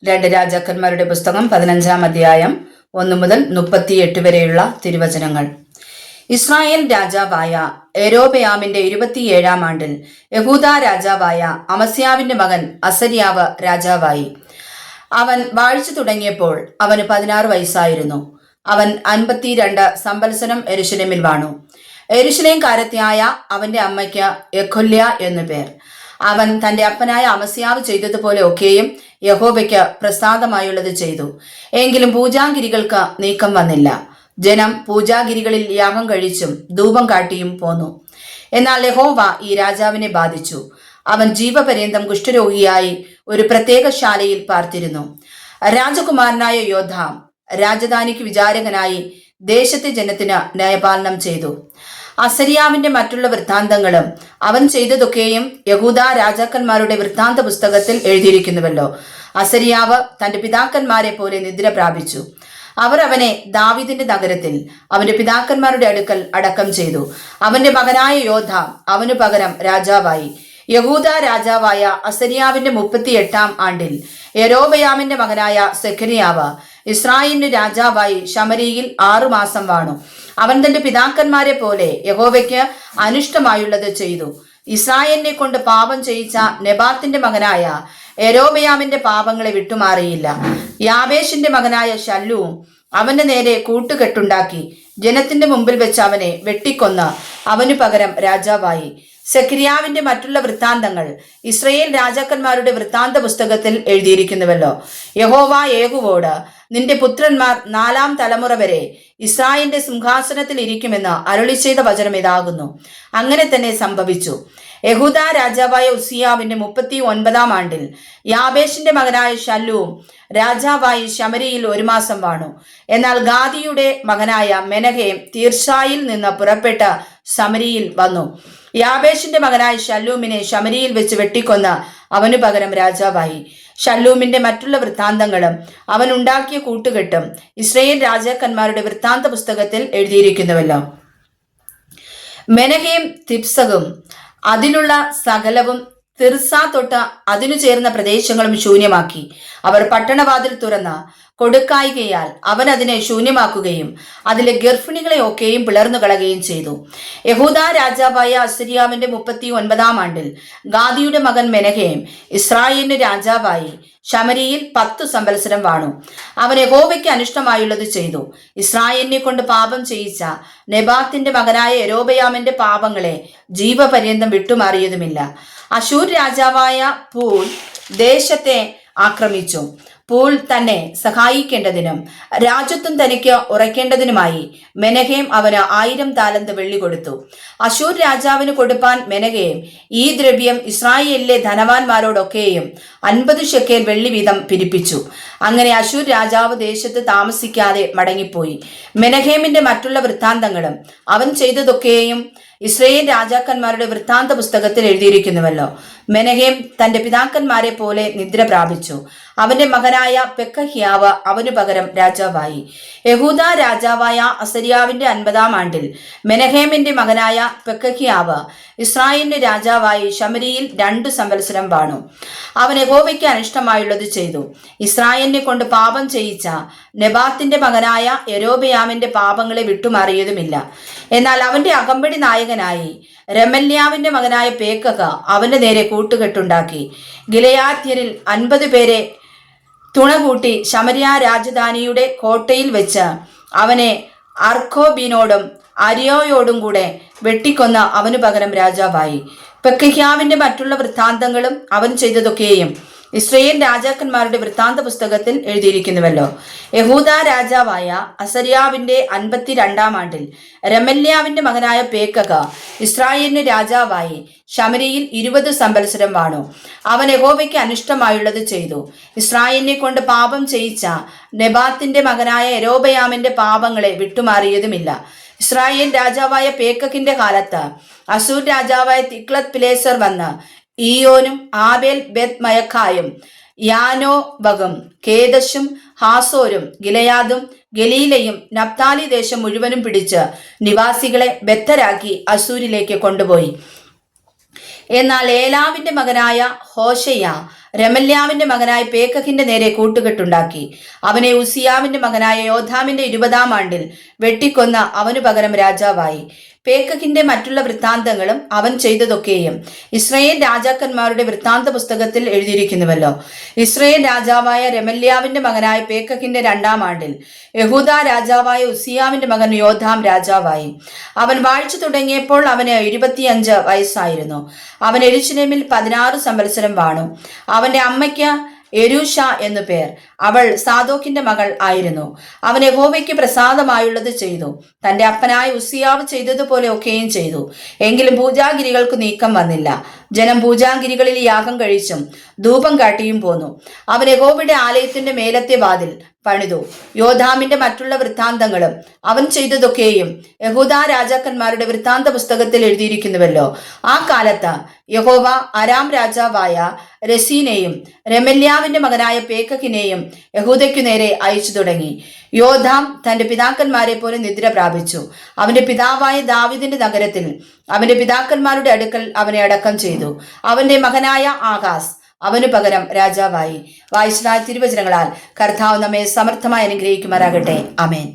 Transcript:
രണ്ട് രാജാക്കന്മാരുടെ പുസ്തകം 15-ാം അധ്യായം 1 മുതൽ 38 വരെയുള്ള തിരുവചനങ്ങൾ. ഇസ്രായേൽ രാജാവായ യൊരോബെയാമിന്റെ 27-ാം ആണ്ടിൽ യഹൂദ രാജാവായ അമസ്യാവിന്റെ മകൻ അസര്യാവ് രാജാവായി. അവൻ വാഴ്ച തുടങ്ങിയപ്പോൾ അവന് 16 വയസ്സായിരുന്നു. അവൻ 52 സംവത്സരം യെരൂശലേമിൽ വാണു. യെരൂശലേംകാരത്തിയായ അവന്റെ അമ്മയ്ക്ക് യെഖൊല്യ എന്നു പേർ. അവൻ തന്റെ അപ്പനായ അമസ്യാവ് ചെയ്തതുപോലെ ഒക്കെയും യഹോവയ്ക്ക് പ്രസാദമായുള്ളത് ചെയ്തു. എങ്കിലും പൂജാഗിരികൾക്ക് നീക്കം വന്നില്ല. ജനം പൂജാഗിരികളിൽ യാഗം കഴിച്ചും ധൂപം കാട്ടിയും പോന്നു. എന്നാൽ യഹോവ ഈ രാജാവിനെ ബാധിച്ചു. അവൻ ജീവപര്യന്തം കുഷ്ഠരോഗിയായി ഒരു പ്രത്യേക ശാലയിൽ പാർത്തിരുന്നു. രാജകുമാരനായ യോദ്ധാം രാജധാനിക്ക് വിചാരകനായി ദേശത്തെ ജനത്തിന് ന്യായപാലനം ചെയ്തു. അസര്യാവിന്റെ മറ്റുള്ള വൃത്താന്തങ്ങളും അവൻ ചെയ്തതൊക്കെയും യഹൂദ രാജാക്കന്മാരുടെ വൃത്താന്ത പുസ്തകത്തിൽ എഴുതിയിരിക്കുന്നുവല്ലോ. അസര്യാവ് തന്റെ പിതാക്കന്മാരെ പോലെ നിദ്ര പ്രാപിച്ചു. അവർ അവനെ ദാവീദിന്റെ നഗരത്തിൽ അവന്റെ പിതാക്കന്മാരുടെ അടുക്കൽ അടക്കം ചെയ്തു. അവന്റെ മകനായ യോദ്ധാം അവനു പകരം രാജാവായി. യഹൂദ രാജാവായ അസര്യാവിന്റെ 38-ാം ആണ്ടിൽ യൊരോബെയാമിന്റെ മകനായ സെഖര്യാവ് ഇസ്രായേലിന് രാജാവായി ശമര്യയിൽ 6 മാസം വാണു. അവൻ തന്റെ പിതാക്കന്മാരെ പോലെ യഹോവയ്ക്ക് അനിഷ്ടമായുള്ളത് ചെയ്തു. ഇസ്രായേലിനെ കൊണ്ട് പാപം ചെയ്യിച്ച നെബാത്തിന്റെ മകനായ യൊരോബെയാമിന്റെ പാപങ്ങളെ വിട്ടുമാറിയില്ല. യാബേഷിന്റെ മകനായ ശല്ലൂം അവന്റെ നേരെ കൂട്ടുകെട്ടുണ്ടാക്കി ജനത്തിന്റെ മുമ്പിൽ വെച്ച് അവനെ വെട്ടിക്കൊന്ന് അവനു പകരം രാജാവായി. സെഖര്യാവിന്റെ മറ്റുള്ള വൃത്താന്തങ്ങൾ ഇസ്രായേൽ രാജാക്കന്മാരുടെ വൃത്താന്ത പുസ്തകത്തിൽ എഴുതിയിരിക്കുന്നുവല്ലോ. യഹോവ യേഹൂവോട്, നിന്റെ പുത്രന്മാർ 4-ാം തലമുറ വരെ ഇസ്രായേലിന്റെ സിംഹാസനത്തിൽ ഇരിക്കുമെന്ന് അരുളി ചെയ്ത വചനം ഇതാകുന്നു. അങ്ങനെ തന്നെ സംഭവിച്ചു. യഹൂദ രാജാവായ ഉസിയാവിന്റെ 39-ാം ആണ്ടിൽ യാബേഷിന്റെ മകനായ ശല്ലൂം രാജാവായി ശമര്യയിൽ 1 മാസം വാണു. എന്നാൽ ഗാദിയുടെ മകനായ മെനഹേം തീർഷായിൽ നിന്ന് പുറപ്പെട്ട് ശമര്യയിൽ വന്നു. യാബേഷിന്റെ മകനായ ശല്ലൂമിനെ ശമര്യയിൽ വെച്ച് വെട്ടിക്കൊന്ന് അവനു പകരം രാജാവായി. ശല്ലൂമിന്റെ മറ്റുള്ള വൃത്താന്തങ്ങളും അവൻ ഉണ്ടാക്കിയ കൂട്ടുകെട്ടും ഇസ്രായേൽ രാജാക്കന്മാരുടെ വൃത്താന്ത പുസ്തകത്തിൽ എഴുതിയിരിക്കുന്നുവല്ലോ. മെനഹേം തിപ്സകും അതിലുള്ള സകലവും തിർസ തൊട്ട് അതിനു ചേർന്ന പ്രദേശങ്ങളും ശൂന്യമാക്കി. അവർ പട്ടണവാതിൽ തുറന്ന് കൊടുക്കായികയാൽ അവൻ അതിനെ ശൂന്യമാക്കുകയും അതിലെ ഗർഭിണികളെ ഒക്കെയും പിളർന്നു കളയുകയും ചെയ്തു. യഹൂദ രാജാവായ അസര്യാവിന്റെ 39-ാം ആണ്ടിൽ ഗാദിയുടെ മകൻ മെനഹേം ഇസ്രായേലിന് രാജാവായി ശമര്യയിൽ 10 സംവത്സരം വാണു. അവൻ യഹോവയ്ക്ക് അനിഷ്ടമായുള്ളത് ചെയ്തു. ഇസ്രായേലിനെ കൊണ്ട് പാപം ചെയ്യിച്ച നെബാത്തിന്റെ മകനായ യൊരോബെയാമിന്റെ പാപങ്ങളെ ജീവപര്യന്തം വിട്ടുമാറിയതുമില്ല. അശൂർ രാജാവായ പൂൽ ദേശത്തെ ആക്രമിച്ചു. പൂൽ തന്നെ സഹായിക്കേണ്ടതിനും രാജ്യത്വം തനിക്ക് ഉറയ്ക്കേണ്ടതിനുമായി മെനഹേം അവന് 1000 താലന്ത് വെള്ളി കൊടുത്തു. അശൂർ രാജാവിന് കൊടുപ്പാൻ മെനഹേം ഈ ദ്രവ്യം ഇസ്രായേലിലെ ധനവാന്മാരോടൊക്കെയും 50 ശെക്കേൽ വെള്ളി വീതം പിരിപ്പിച്ചു. അങ്ങനെ അശൂർ രാജാവ് ദേശത്ത് താമസിക്കാതെ മടങ്ങിപ്പോയി. മെനഹേമിന്റെ മറ്റുള്ള വൃത്താന്തങ്ങളും അവൻ ചെയ്തതൊക്കെയും ഇസ്രായേൽ രാജാക്കന്മാരുടെ വൃത്താന്ത പുസ്തകത്തിൽ എഴുതിയിരിക്കുന്നുവല്ലോ. മെനഹേം തന്റെ പിതാക്കന്മാരെ പോലെ നിദ്ര പ്രാപിച്ചു. അവന്റെ മകനായ പെക്കഹ്യാവ് അവനു പകരം രാജാവായി. യഹൂദ രാജാവായ അസര്യാവിന്റെ 50-ാം ആണ്ടിൽ മെനഹേമിന്റെ മകനായ പെക്കഹ്യാവ് ഇസ്രായേലിന് രാജാവായി ശമര്യയിൽ 2 സംവത്സരം വാണു. അവൻ യഹോവയ്ക്ക് അനിഷ്ടമായുള്ളത് ചെയ്തു. ഇസ്രായേലിനെ കൊണ്ട് പാപം ചെയ്യിച്ച നെബാത്തിന്റെ മകനായ യൊരോബെയാമിന്റെ പാപങ്ങളെ വിട്ടുമാറിയതുമില്ല. എന്നാൽ അവന്റെ അകമ്പടി നായകനായി രമല്യാവിന്റെ മകനായ പേക്കഹ അവന്റെ നേരെ കൂട്ടുകെട്ടുണ്ടാക്കി ഗിലെയാദ്യരിൽ 50 പേരെ തുണകൂട്ടി ശമര്യ രാജധാനിയുടെ കോട്ടയിൽ വെച്ച് അവനെ അർഖോബിനോടും അരിയോയോടും കൂടെ വെട്ടിക്കൊന്ന് അവനു പകരം രാജാവായി. പെക്കഹ്യാവിന്റെ മറ്റുള്ള വൃത്താന്തങ്ങളും അവൻ ചെയ്തതൊക്കെയും ഇസ്രായേൽ രാജാക്കന്മാരുടെ വൃത്താന്ത പുസ്തകത്തിൽ എഴുതിയിരിക്കുന്നുവല്ലോ. യഹൂദ രാജാവായ അസര്യാവിന്റെ 52-ാം ആണ്ടിൽ രമല്യാവിന്റെ മകനായ പേക്കഹ ഇസ്രായേലിന് രാജാവായി ശമര്യയിൽ 20 സംവത്സരം വാണു. അവൻ യഹോവയ്ക്ക് അനിഷ്ടമായുള്ളത് ചെയ്തു. ഇസ്രായേലിനെ കൊണ്ട് പാപം ചെയ്യിച്ച നെബാത്തിന്റെ മകനായ യൊരോബെയാമിന്റെ പാപങ്ങളെ വിട്ടുമാറിയതുമില്ല. ഇസ്രായേൽ രാജാവായ പേക്കഹിന്റെ കാലത്ത് അശൂർ രാജാവായ തിഗ്ലത്ത് പിലേസർ വന്ന് ഈയോനും ആബേൽ ബെത് മയഖായും യാനോബഗും കേദശും ഹാസോരും ഗിലെയാദും ഗലീലയും നഫ്താലി ദേശം മുഴുവനും പിടിച്ച് നിവാസികളെ ബദ്ധരാക്കി അശൂരിലേക്ക് കൊണ്ടുപോയി. എന്നാൽ ഏലാവിന്റെ മകനായ ഹോശയ്യ രമല്യാവിന്റെ മകനായ പേക്കഹിന്റെ നേരെ കൂട്ടുകെട്ടുണ്ടാക്കി. അവനെ ഉസിയാവിന്റെ മകനായ യോഥാമിന്റെ 20-ാം ആണ്ടിൽ വെട്ടിക്കൊന്ന അവനു പകരം രാജാവായി. പേക്കഹിന്റെ മറ്റുള്ള വൃത്താന്തങ്ങളും അവൻ ചെയ്തതൊക്കെയും ഇസ്രായേൽ രാജാക്കന്മാരുടെ വൃത്താന്ത പുസ്തകത്തിൽ എഴുതിയിരിക്കുന്നുവല്ലോ. ഇസ്രായേൽ രാജാവായ രമല്യാവിന്റെ മകനായ പേക്കഹിന്റെ 2-ാം ആണ്ടിൽ യഹൂദ രാജാവായ ഉസിയാവിന്റെ മകൻ യോഥാം രാജാവായി. അവൻ വാഴ്ച തുടങ്ങിയപ്പോൾ അവന് 25 വയസ്സായിരുന്നു. അവൻ യെരൂശലേമിൽ 16 സംവത്സരം വാണു. അവന്റെ അമ്മയ്ക്ക് യെരൂഷ എന്നു പേർ. അവൾ സാദോക്കിന്റെ മകൾ ആയിരുന്നു. അവൻ യഹോവയ്ക്ക് പ്രസാദമായുള്ളത് ചെയ്തു. തന്റെ അപ്പനായ ഉസിയാവ് ചെയ്തതുപോലെ ഒക്കെയും ചെയ്തു. എങ്കിലും പൂജാഗിരികൾക്ക് നീക്കം വന്നില്ല. ജനം പൂജാഗിരികളിൽ യാഗം കഴിച്ചും ധൂപം കാട്ടിയും പോന്നു. അവൻ യഹോവയുടെ ആലയത്തിന്റെ മേലത്തെ വാതിൽ പണിതു. യോഥാമിന്റെ മറ്റുള്ള വൃത്താന്തങ്ങളും അവൻ ചെയ്തതൊക്കെയും യഹൂദ രാജാക്കന്മാരുടെ വൃത്താന്ത പുസ്തകത്തിൽ എഴുതിയിരിക്കുന്നുവല്ലോ. ആ കാലത്ത് യഹോവ അരാം രാജാവായ രസീനെയും രമല്യാവിന്റെ മകനായ പേക്കഹിനെയും യഹൂദയ്ക്കു നേരെ അയച്ചു തുടങ്ങി. യോഥാം തന്റെ പിതാക്കന്മാരെ പോലെ നിദ്ര പ്രാപിച്ചു. അവന്റെ പിതാവായ ദാവീദിന്റെ നഗരത്തിൽ അവന്റെ പിതാക്കന്മാരുടെ അടുക്കൽ അവനെ അടക്കം ചെയ്തു. അവന്റെ മകനായ ആഹാസ് അവനു പകരം രാജാവായി. വായിച്ചതായ തിരുവചനങ്ങളാൽ കർത്താവ് നമ്മെ സമർത്ഥമായി അനുഗ്രഹിക്കുമാറാകട്ടെ. ആമേൻ.